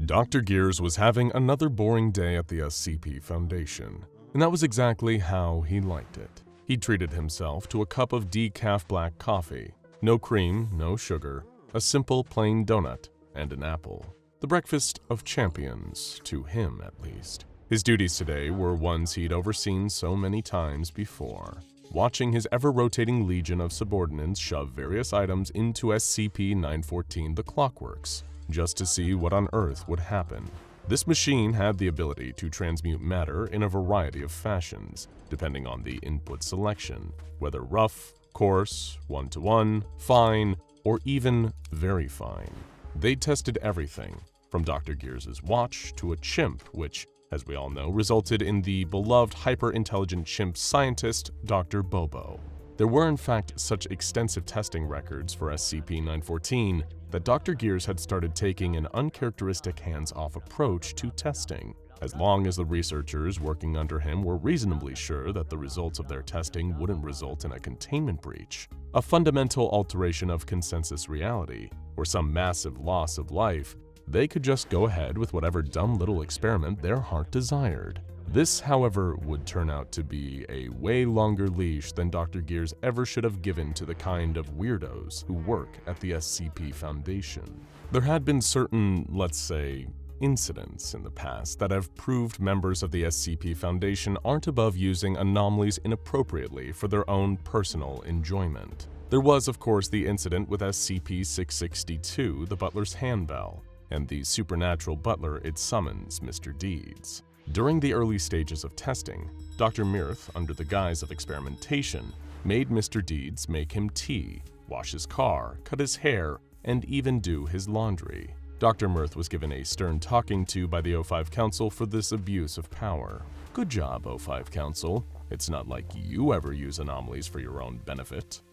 Dr. Gears was having another boring day at the SCP Foundation, and that was exactly how he liked it. He treated himself to a cup of decaf black coffee, no cream, no sugar, a simple plain donut, and an apple. The breakfast of champions, to him at least. His duties today were ones he'd overseen so many times before, watching his ever-rotating legion of subordinates shove various items into SCP-914 the Clockworks, just to see what on earth would happen. This machine had the ability to transmute matter in a variety of fashions, depending on the input selection, whether rough, coarse, one-to-one, fine, or even very fine. They tested everything, from Dr. Gears' watch to a chimp, which, as we all know, resulted in the beloved hyper-intelligent chimp scientist, Dr. Bobo. There were in fact such extensive testing records for SCP-914 that Dr. Gears had started taking an uncharacteristic hands-off approach to testing, as long as the researchers working under him were reasonably sure that the results of their testing wouldn't result in a containment breach, a fundamental alteration of consensus reality, or some massive loss of life. They could just go ahead with whatever dumb little experiment their heart desired. This, however, would turn out to be a way longer leash than Dr. Gears ever should have given to the kind of weirdos who work at the SCP Foundation. There had been certain, let's say, incidents in the past that have proved members of the SCP Foundation aren't above using anomalies inappropriately for their own personal enjoyment. There was, of course, the incident with SCP-662, the butler's handbell, and the supernatural butler it summons, Mr. Deeds. During the early stages of testing, Dr. Mirth, under the guise of experimentation, made Mr. Deeds make him tea, wash his car, cut his hair, and even do his laundry. Dr. Mirth was given a stern talking to by the O5 Council for this abuse of power. Good job, O5 Council. It's not like you ever use anomalies for your own benefit.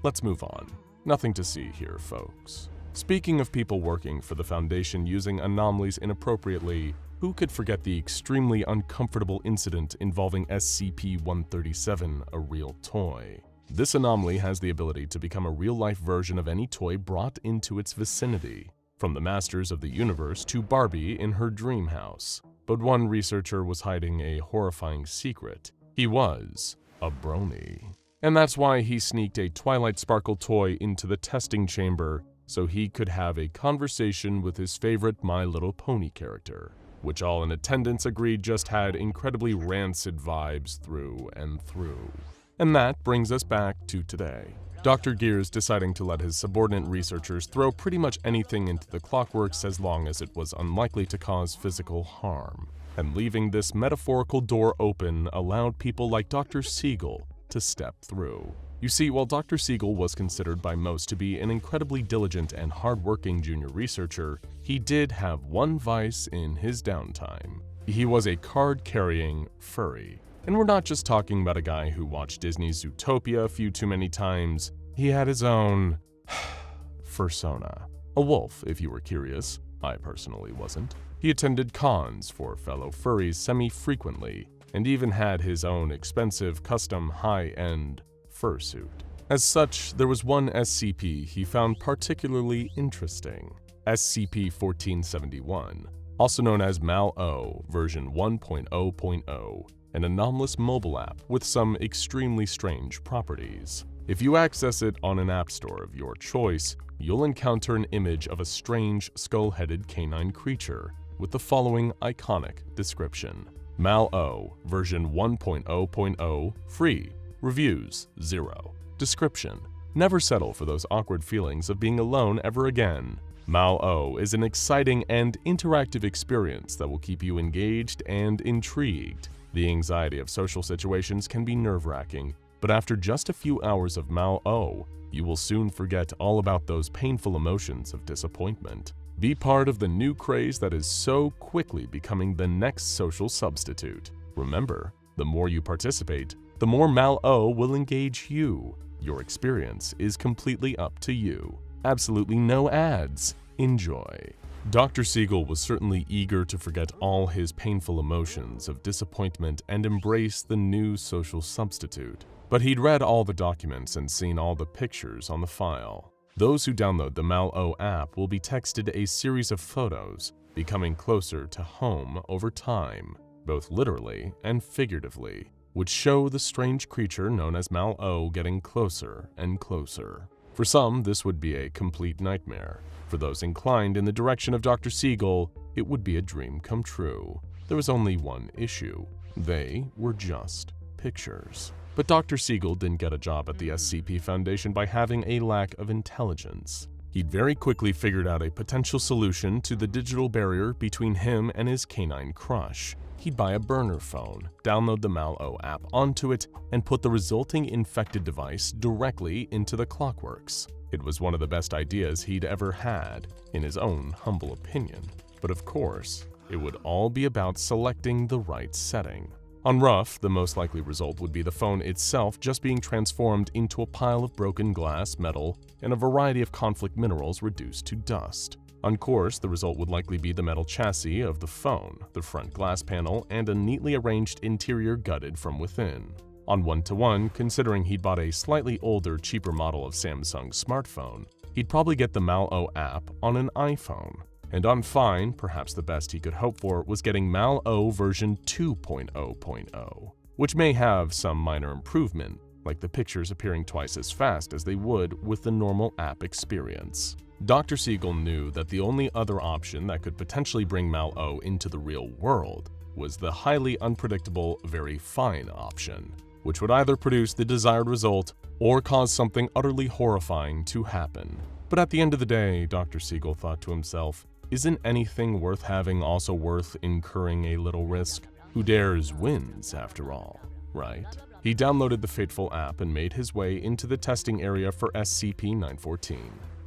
Let's move on. Nothing to see here, folks. Speaking of people working for the Foundation using anomalies inappropriately, who could forget the extremely uncomfortable incident involving SCP-137, a real toy? This anomaly has the ability to become a real-life version of any toy brought into its vicinity, from the masters of the universe to Barbie in her dream house. But one researcher was hiding a horrifying secret. He was a brony. And that's why he sneaked a Twilight Sparkle toy into the testing chamber so he could have a conversation with his favorite My Little Pony character, which all in attendance agreed just had incredibly rancid vibes through and through. And that brings us back to today. Dr. Gears deciding to let his subordinate researchers throw pretty much anything into the Clockworks as long as it was unlikely to cause physical harm. And leaving this metaphorical door open allowed people like Dr. Siegel to step through. You see, while Dr. Siegel was considered by most to be an incredibly diligent and hardworking junior researcher, he did have one vice in his downtime. He was a card-carrying furry. And we're not just talking about a guy who watched Disney's Zootopia a few too many times. He had his own fursona. A wolf, if you were curious. I personally wasn't. He attended cons for fellow furries semi-frequently, and even had his own expensive, custom, high-end fursuit. As such, there was one SCP he found particularly interesting, SCP-1471, also known as MalO version 1.0.0, an anomalous mobile app with some extremely strange properties. If you access it on an app store of your choice, you'll encounter an image of a strange, skull-headed canine creature with the following iconic description. MalO version 1.0.0 free. Reviews 0. Description: never settle for those awkward feelings of being alone ever again. MalO is an exciting and interactive experience that will keep you engaged and intrigued. The anxiety of social situations can be nerve-wracking, but after just a few hours of MalO, you will soon forget all about those painful emotions of disappointment. Be part of the new craze that is so quickly becoming the next social substitute. Remember, the more you participate, the more MalO will engage you. Your experience is completely up to you. Absolutely no ads. Enjoy. Dr. Siegel was certainly eager to forget all his painful emotions of disappointment and embrace the new social substitute. But he'd read all the documents and seen all the pictures on the file. Those who download the MalO app will be texted a series of photos, becoming closer to home over time, both literally and figuratively, which show the strange creature known as MalO getting closer and closer. For some, this would be a complete nightmare. For those inclined in the direction of Dr. Siegel, it would be a dream come true. There was only one issue. They were just pictures. But Dr. Siegel didn't get a job at the SCP Foundation by having a lack of intelligence. He'd very quickly figured out a potential solution to the digital barrier between him and his canine crush. He'd buy a burner phone, download the MalO app onto it, and put the resulting infected device directly into the Clockworks. It was one of the best ideas he'd ever had, in his own humble opinion. But of course, it would all be about selecting the right setting. On rough, the most likely result would be the phone itself just being transformed into a pile of broken glass, metal, and a variety of conflict minerals reduced to dust. On course, the result would likely be the metal chassis of the phone, the front glass panel, and a neatly arranged interior gutted from within. On one-to-one, considering he'd bought a slightly older, cheaper model of Samsung's smartphone, he'd probably get the MalO app on an iPhone. And on fine, perhaps the best he could hope for was getting MalO version 2.0.0, which may have some minor improvement, like the pictures appearing twice as fast as they would with the normal app experience. Dr. Siegel knew that the only other option that could potentially bring MalO into the real world was the highly unpredictable, very fine option, which would either produce the desired result or cause something utterly horrifying to happen. But at the end of the day, Dr. Siegel thought to himself, isn't anything worth having also worth incurring a little risk? Who dares wins, after all, right? He downloaded the fateful app and made his way into the testing area for SCP-914.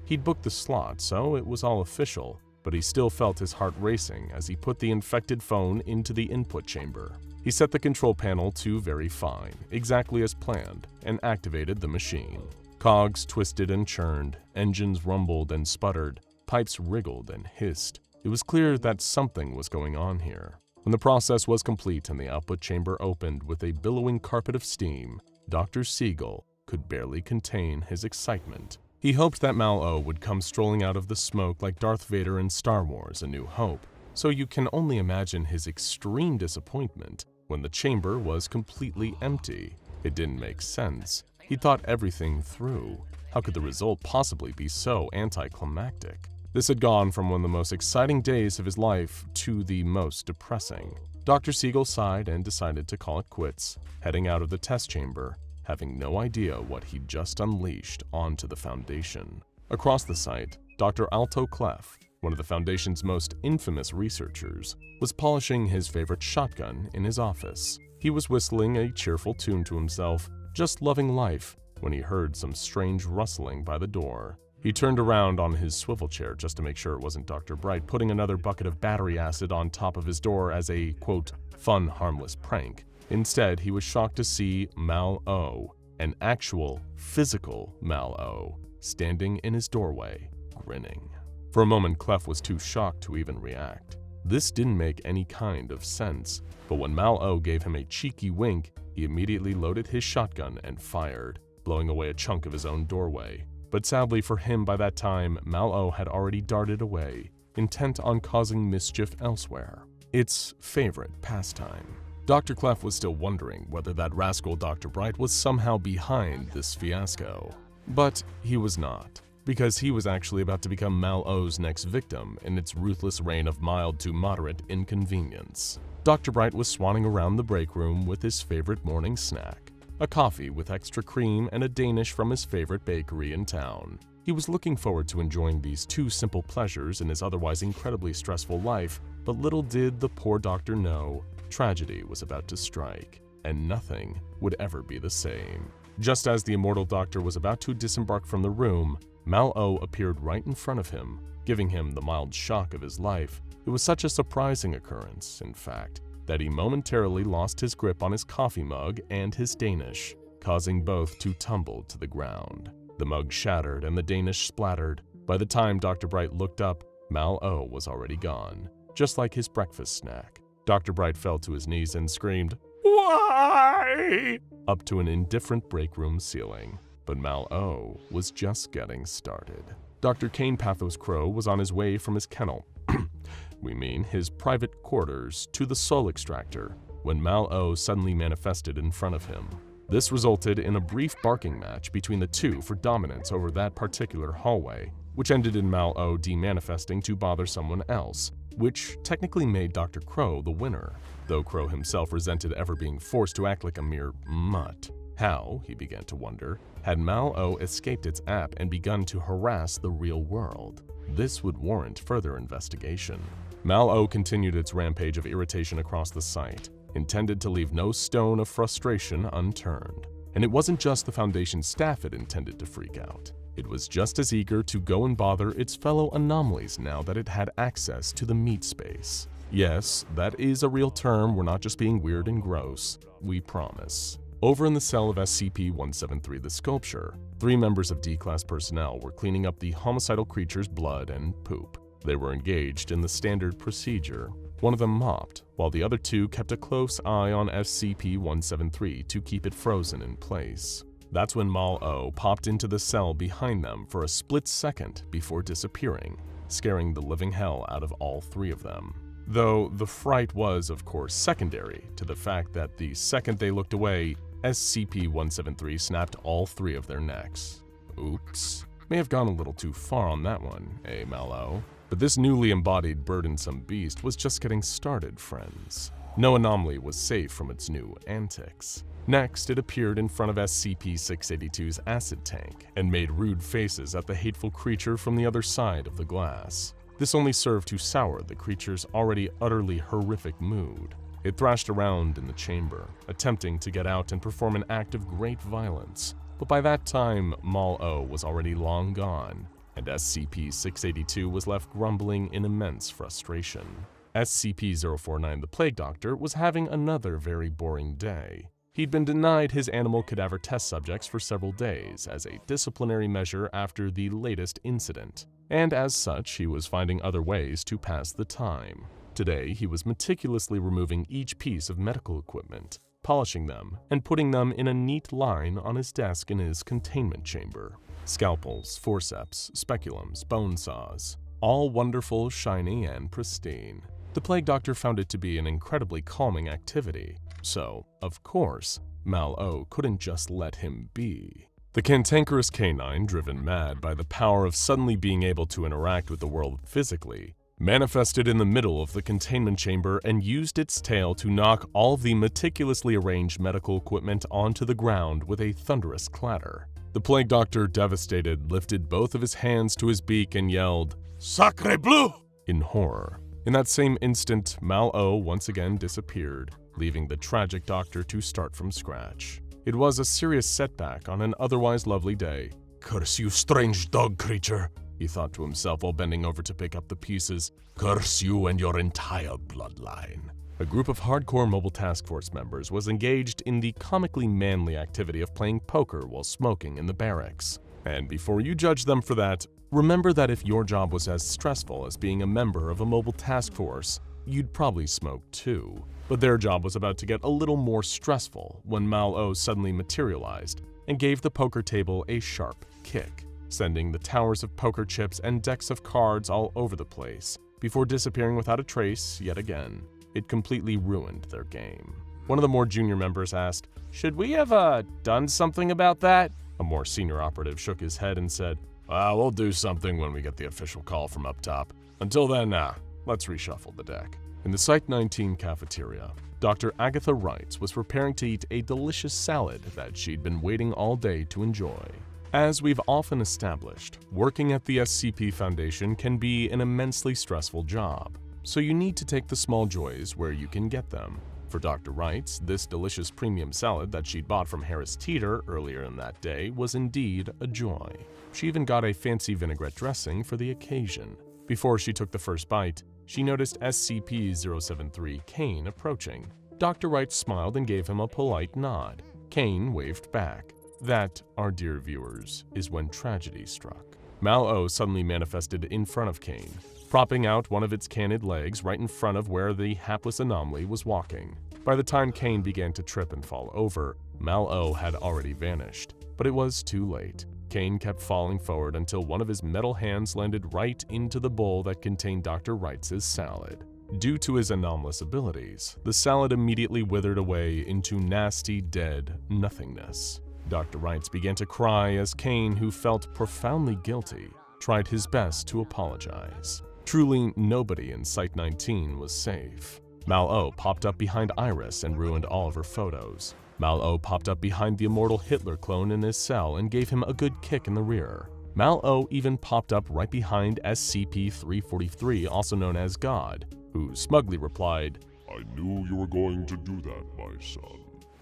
He'd booked the slot, so it was all official, but he still felt his heart racing as he put the infected phone into the input chamber. He set the control panel to very fine, exactly as planned, and activated the machine. Cogs twisted and churned, engines rumbled and sputtered, pipes wriggled and hissed. It was clear that something was going on here. When the process was complete and the output chamber opened with a billowing carpet of steam, Dr. Siegel could barely contain his excitement. He hoped that MalO would come strolling out of the smoke like Darth Vader in Star Wars: A New Hope, so you can only imagine his extreme disappointment when the chamber was completely empty. It didn't make sense. He thought everything through. How could the result possibly be so anticlimactic? This had gone from one of the most exciting days of his life to the most depressing. Dr. Siegel sighed and decided to call it quits, heading out of the test chamber, having no idea what he'd just unleashed onto the Foundation. Across the site, Dr. Alto Clef, one of the Foundation's most infamous researchers, was polishing his favorite shotgun in his office. He was whistling a cheerful tune to himself, just loving life, when he heard some strange rustling by the door. He turned around on his swivel chair just to make sure it wasn't Dr. Bright putting another bucket of battery acid on top of his door as a, quote, fun, harmless prank. Instead, he was shocked to see MalO, an actual, physical MalO, standing in his doorway, grinning. For a moment, Clef was too shocked to even react. This didn't make any kind of sense, but when MalO gave him a cheeky wink, he immediately loaded his shotgun and fired, blowing away a chunk of his own doorway. But sadly for him, by that time, MalO had already darted away, intent on causing mischief elsewhere. Its favorite pastime. Dr. Clef was still wondering whether that rascal Dr. Bright was somehow behind this fiasco. But he was not, because he was actually about to become MalO's next victim in its ruthless reign of mild to moderate inconvenience. Dr. Bright was swanning around the break room with his favorite morning snack, a coffee with extra cream and a Danish from his favorite bakery in town. He was looking forward to enjoying these two simple pleasures in his otherwise incredibly stressful life, but little did the poor doctor know, tragedy was about to strike, and nothing would ever be the same. Just as the immortal doctor was about to disembark from the room, MalO appeared right in front of him, giving him the mild shock of his life. It was such a surprising occurrence, in fact, that he momentarily lost his grip on his coffee mug and his Danish, causing both to tumble to the ground. The mug shattered and the Danish splattered. By the time Dr. Bright looked up, MalO was already gone, just like his breakfast snack. Dr. Bright fell to his knees and screamed, "Why?" up to an indifferent break room ceiling. But MalO was just getting started. Dr. Kane Pathos Crow was on his way from his kennel, we mean his private quarters, to the soul extractor, when MalO suddenly manifested in front of him. This resulted in a brief barking match between the two for dominance over that particular hallway, which ended in MalO demanifesting to bother someone else, which technically made Dr. Crow the winner, though Crow himself resented ever being forced to act like a mere mutt. How, he began to wonder, had MalO escaped its app and begun to harass the real world? This would warrant further investigation. MalO continued its rampage of irritation across the site, intended to leave no stone of frustration unturned. And it wasn't just the Foundation staff it intended to freak out. It was just as eager to go and bother its fellow anomalies now that it had access to the meat space. Yes, that is a real term, we're not just being weird and gross, we promise. Over in the cell of SCP-173, the sculpture, 3 members of D-Class personnel were cleaning up the homicidal creature's blood and poop. They were engaged in the standard procedure. One of them mopped, while the other 2 kept a close eye on SCP-173 to keep it frozen in place. That's when MalO popped into the cell behind them for a split second before disappearing, scaring the living hell out of all 3 of them. Though the fright was, of course, secondary to the fact that the second they looked away, SCP-173 snapped all 3 of their necks. Oops. May have gone a little too far on that one, eh, MalO? But this newly embodied burdensome beast was just getting started, friends. No anomaly was safe from its new antics. Next, it appeared in front of SCP-682's acid tank and made rude faces at the hateful creature from the other side of the glass. This only served to sour the creature's already utterly horrific mood. It thrashed around in the chamber, attempting to get out and perform an act of great violence. But by that time, MalO was already long gone, and SCP-682 was left grumbling in immense frustration. SCP-049, the Plague Doctor, was having another very boring day. He'd been denied his animal cadaver test subjects for several days as a disciplinary measure after the latest incident, and as such, he was finding other ways to pass the time. Today, he was meticulously removing each piece of medical equipment, polishing them, and putting them in a neat line on his desk in his containment chamber. Scalpels, forceps, speculums, bone saws, all wonderful, shiny, and pristine. The Plague Doctor found it to be an incredibly calming activity, so, of course, MalO couldn't just let him be. The cantankerous canine, driven mad by the power of suddenly being able to interact with the world physically, manifested in the middle of the containment chamber and used its tail to knock all the meticulously arranged medical equipment onto the ground with a thunderous clatter. The Plague Doctor, devastated, lifted both of his hands to his beak and yelled, "Sacre bleu!" in horror. In that same instant, MalO once again disappeared, leaving the tragic doctor to start from scratch. It was a serious setback on an otherwise lovely day. "Curse you, strange dog creature," he thought to himself while bending over to pick up the pieces. "Curse you and your entire bloodline." A group of hardcore Mobile Task Force members was engaged in the comically manly activity of playing poker while smoking in the barracks. And before you judge them for that, remember that if your job was as stressful as being a member of a Mobile Task Force, you'd probably smoke too. But their job was about to get a little more stressful when MalO suddenly materialized and gave the poker table a sharp kick, sending the towers of poker chips and decks of cards all over the place, before disappearing without a trace yet again. It completely ruined their game. One of the more junior members asked, "Should we have done something about that?" A more senior operative shook his head and said, "We'll do something when we get the official call from up top. Until then, let's reshuffle the deck." In the Site-19 cafeteria, Dr. Agatha Wrights was preparing to eat a delicious salad that she'd been waiting all day to enjoy. As we've often established, working at the SCP Foundation can be an immensely stressful job, so you need to take the small joys where you can get them. For Dr. Wrights, this delicious premium salad that she'd bought from Harris Teeter earlier in that day was indeed a joy. She even got a fancy vinaigrette dressing for the occasion. Before she took the first bite, she noticed SCP-073 Kane approaching. Dr. Wrights smiled and gave him a polite nod. Kane waved back. That, our dear viewers, is when tragedy struck. MalO suddenly manifested in front of Kane, propping out one of its canid legs right in front of where the hapless anomaly was walking. By the time Kane began to trip and fall over, MalO had already vanished. but it was too late. Kane kept falling forward until one of his metal hands landed right into the bowl that contained Dr. Wright's salad. Due to his anomalous abilities, the salad immediately withered away into nasty, dead nothingness. Dr. Wright began to cry as Kane, who felt profoundly guilty, tried his best to apologize. Truly, nobody in Site-19 was safe. MalO popped up behind Iris and ruined all of her photos. MalO popped up behind the immortal Hitler clone in his cell and gave him a good kick in the rear. MalO even popped up right behind SCP-343, also known as God, who smugly replied, "I knew you were going to do that, my son."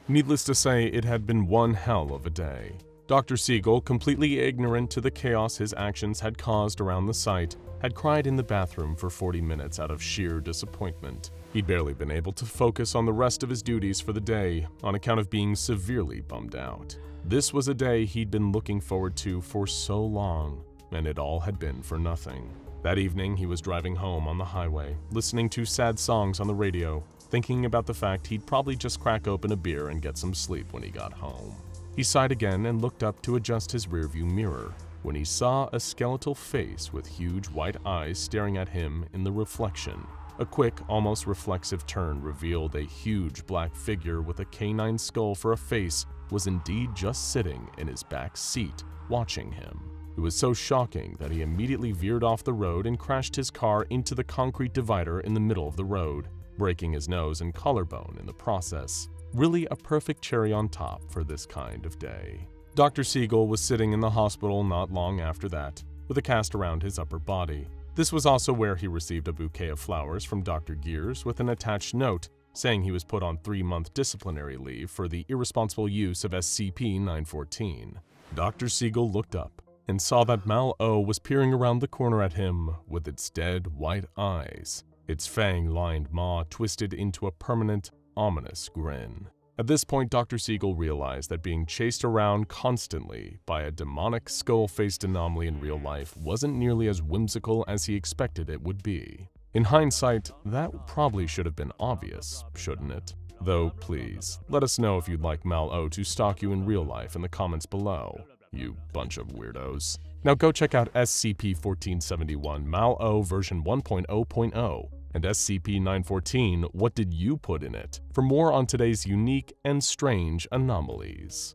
Needless to say, it had been one hell of a day. Dr. Siegel, completely ignorant to the chaos his actions had caused around the site, had cried in the bathroom for 40 minutes out of sheer disappointment. He'd barely been able to focus on the rest of his duties for the day on account of being severely bummed out. This was a day he'd been looking forward to for so long, and it all had been for nothing. That evening, he was driving home on the highway, listening to sad songs on the radio, thinking about the fact he'd probably just crack open a beer and get some sleep when he got home. He sighed again and looked up to adjust his rearview mirror when he saw a skeletal face with huge white eyes staring at him in the reflection. A quick, almost reflexive turn revealed a huge black figure with a canine skull for a face was indeed just sitting in his back seat, watching him. It was so shocking that he immediately veered off the road and crashed his car into the concrete divider in the middle of the road, breaking his nose and collarbone in the process. Really a perfect cherry on top for this kind of day. Dr. Siegel was sitting in the hospital not long after that, with a cast around his upper body. This was also where he received a bouquet of flowers from Dr. Gears with an attached note saying he was put on 3-month disciplinary leave for the irresponsible use of SCP-914. Dr. Siegel looked up and saw that MalO was peering around the corner at him with its dead white eyes, its fang-lined maw twisted into a permanent, ominous grin. At this point, Dr. Siegel realized that being chased around constantly by a demonic skull-faced anomaly in real life wasn't nearly as whimsical as he expected it would be. In hindsight, that probably should have been obvious, shouldn't it? Though, please, let us know if you'd like MalO to stalk you in real life in the comments below, you bunch of weirdos. Now go check out SCP-1471 MalO version 1.0.0 and SCP-914 What Did You Put in It? For more on today's unique and strange anomalies.